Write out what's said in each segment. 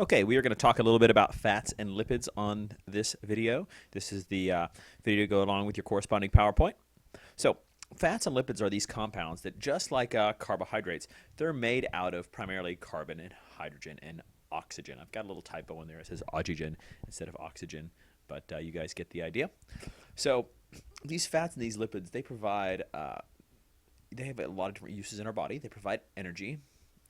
Okay, we are going to talk a little bit about fats and lipids on this video. This is the video to go along with your corresponding PowerPoint. So, fats and lipids are these compounds that, just like carbohydrates, they're made out of primarily carbon and hydrogen and oxygen. I've got a little typo in there. It says oxygen instead of oxygen, but you guys get the idea. So, these fats and these lipids, they have a lot of different uses in our body. They provide energy,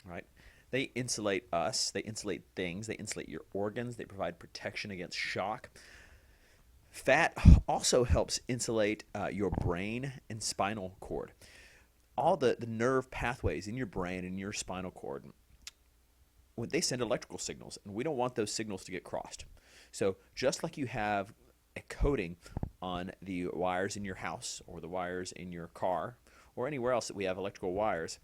right? They insulate us, they insulate things, they insulate your organs, they provide protection against shock. Fat also helps insulate your brain and spinal cord. All the nerve pathways in your brain and your spinal cord, when they send electrical signals, and we don't want those signals to get crossed. So just like you have a coating on the wires in your house or the wires in your car or anywhere else that we have electrical wires,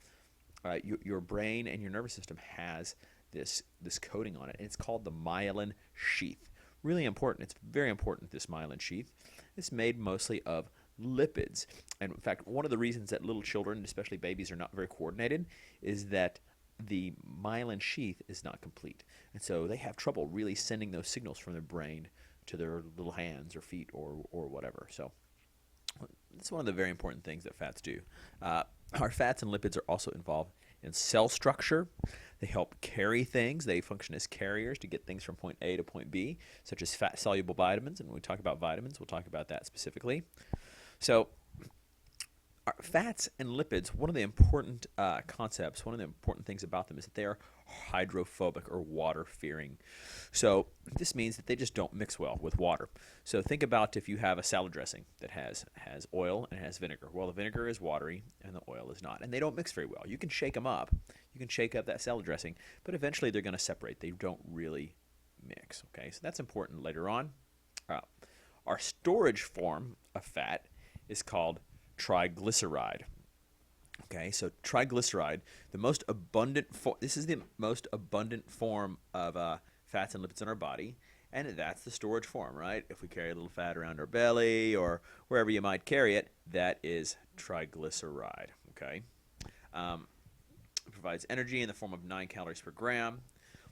your brain and your nervous system has this coating on it, and it's called the myelin sheath. Really important. It's very important, this myelin sheath. It's made mostly of lipids. And in fact, one of the reasons that little children, especially babies, are not very coordinated is that the myelin sheath is not complete. And so they have trouble really sending those signals from their brain to their little hands or feet or whatever. So it's one of the very important things that fats do. Our fats and lipids are also involved in cell structure. They help carry things. They function as carriers to get things from point A to point B, such as fat-soluble vitamins. And when we talk about vitamins, we'll talk about that specifically. So our fats and lipids, one of the important concepts, one of the important things about them is that they are hydrophobic or water-fearing. So this means that they just don't mix well with water. So think about if you have a salad dressing that has oil and it has vinegar. Well, the vinegar is watery and the oil is not, and they don't mix very well. You can shake them up. You can shake up that salad dressing, but eventually they're going to separate. They don't really mix, okay? So that's important later on. Our storage form of fat is called triglyceride. Okay, so triglyceride, this is the most abundant form of fats and lipids in our body, and that's the storage form, right? If we carry a little fat around our belly or wherever you might carry it, that is triglyceride, okay? It provides energy in the form of 9 calories per gram.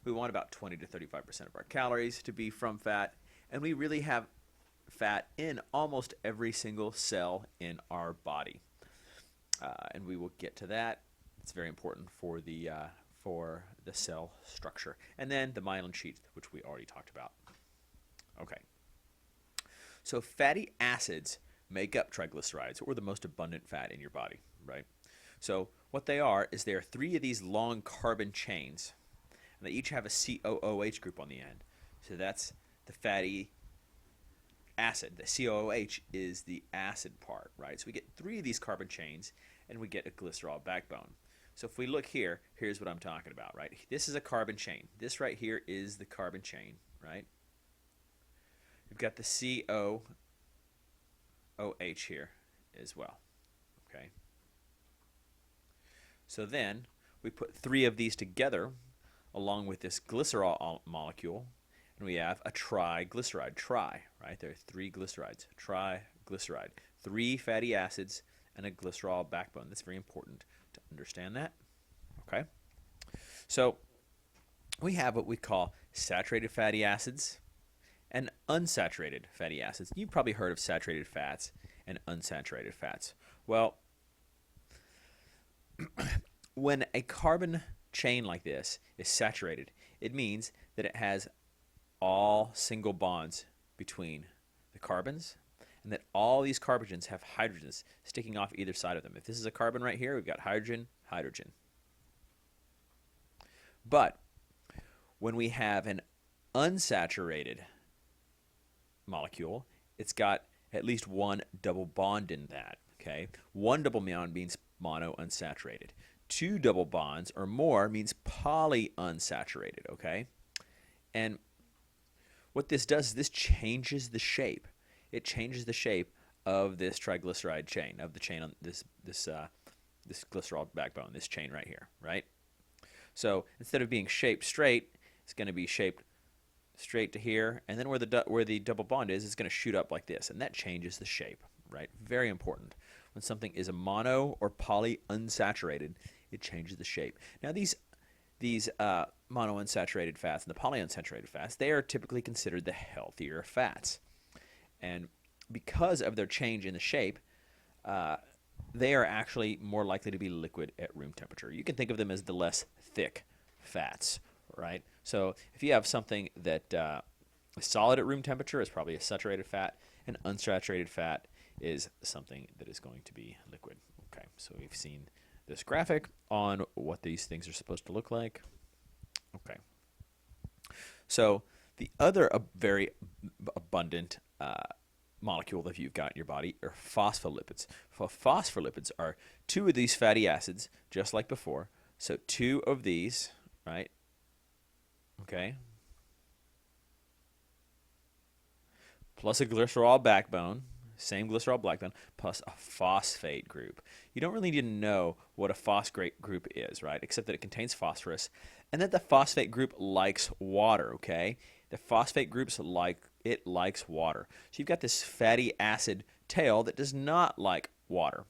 We want about 20 to 35% of our calories to be from fat, and we really have fat in almost every single cell in our body. And we will get to that. It's very important for the cell structure. And then the myelin sheath, which we already talked about. Okay. So fatty acids make up triglycerides, or the most abundant fat in your body, right? So what they are is there are 3 of these long carbon chains, and they each have a COOH group on the end. So that's the fatty acid. The COOH is the acid part, right? So we get 3 of these carbon chains, and we get a glycerol backbone. So if we look here, here's what I'm talking about, right? This is a carbon chain. This right here is the carbon chain, right? We've got the COOH here as well, okay? So then we put 3 of these together along with this glycerol molecule, and we have a triglyceride. Right? There are 3 glycerides. Triglyceride. 3 fatty acids and a glycerol backbone. That's very important to understand that. Okay? So we have what we call saturated fatty acids and unsaturated fatty acids. You've probably heard of saturated fats and unsaturated fats. Well, when a carbon chain like this is saturated, it means that it has all single bonds between the carbons, and that all these carbons have hydrogens sticking off either side of them. If this is a carbon right here, we've got hydrogen, hydrogen. But when we have an unsaturated molecule, it's got at least 1 double bond in that, okay? 1 double bond means monounsaturated. 2 double bonds or more means polyunsaturated, okay? And what this does is this changes the shape. It changes the shape of this triglyceride chain, of the chain on this glycerol backbone, this chain right here, right? So instead of being shaped straight, it's going to be shaped straight to here, and then where the double bond is, it's going to shoot up like this, and that changes the shape, right? Very important. When something is a mono or polyunsaturated, it changes the shape. Now these monounsaturated fats and the polyunsaturated fats, they are typically considered the healthier fats. And because of their change in the shape, they are actually more likely to be liquid at room temperature. You can think of them as the less thick fats, right? So if you have something that is solid at room temperature, it's probably a saturated fat, and unsaturated fat is something that is going to be liquid. Okay, so we've seen this graphic on what these things are supposed to look like. Okay, so the other very abundant molecule that you've got in your body are phospholipids. Phospholipids are two of these fatty acids, just like before. So two of these, right? Okay. Plus a glycerol backbone, same glycerol backbone, plus a phosphate group. You don't really need to know what a phosphate group is, right? Except that it contains phosphorus, and that the phosphate group likes water, okay? The phosphate groups likes water. So you've got this fatty acid tail that does not like water.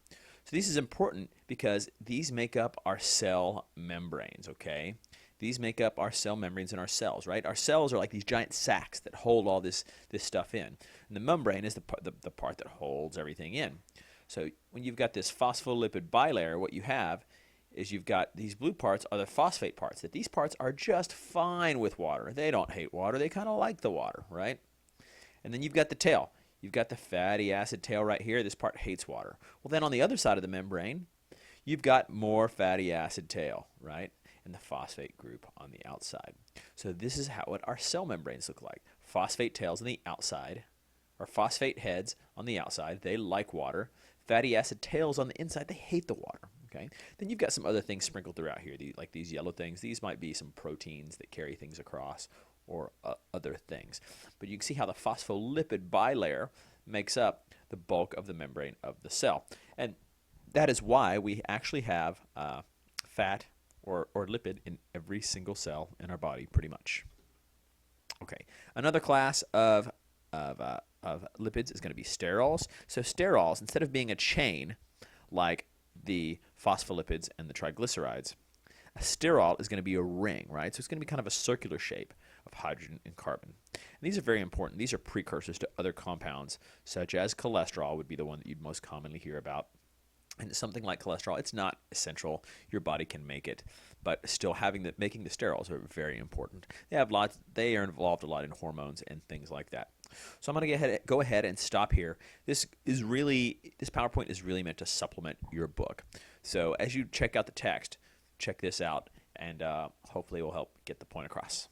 So this is important because these make up our cell membranes, okay? These make up our cell membranes in our cells, right? Our cells are like these giant sacs that hold all this stuff in. And the membrane is the part that holds everything in. So when you've got this phospholipid bilayer, what you have is you've got these blue parts are the phosphate parts, that these parts are just fine with water. They don't hate water. They kind of like the water, right? And then you've got the tail. You've got the fatty acid tail right here. This part hates water. Well, then on the other side of the membrane, you've got more fatty acid tail, right? And the phosphate group on the outside. So this is what our cell membranes look like. Phosphate tails on the outside, or phosphate heads on the outside. They like water. Fatty acid tails on the inside. They hate the water. Okay. Then you've got some other things sprinkled throughout here, like these yellow things. These might be some proteins that carry things across, or other things. But you can see how the phospholipid bilayer makes up the bulk of the membrane of the cell. And that is why we actually have fat or lipid in every single cell in our body, pretty much. Okay, another class of lipids is going to be sterols. So sterols, instead of being a chain like the phospholipids and the triglycerides, a sterol is going to be a ring, right? So it's going to be kind of a circular shape of hydrogen and carbon. And these are very important. These are precursors to other compounds, such as cholesterol would be the one that you'd most commonly hear about. And something like cholesterol, it's not essential. Your body can make it, but still making the sterols are very important. They are involved a lot in hormones and things like that. So I'm going to go ahead and stop here. This PowerPoint is really meant to supplement your book. So as you check out the text, check this out, and hopefully it will help get the point across.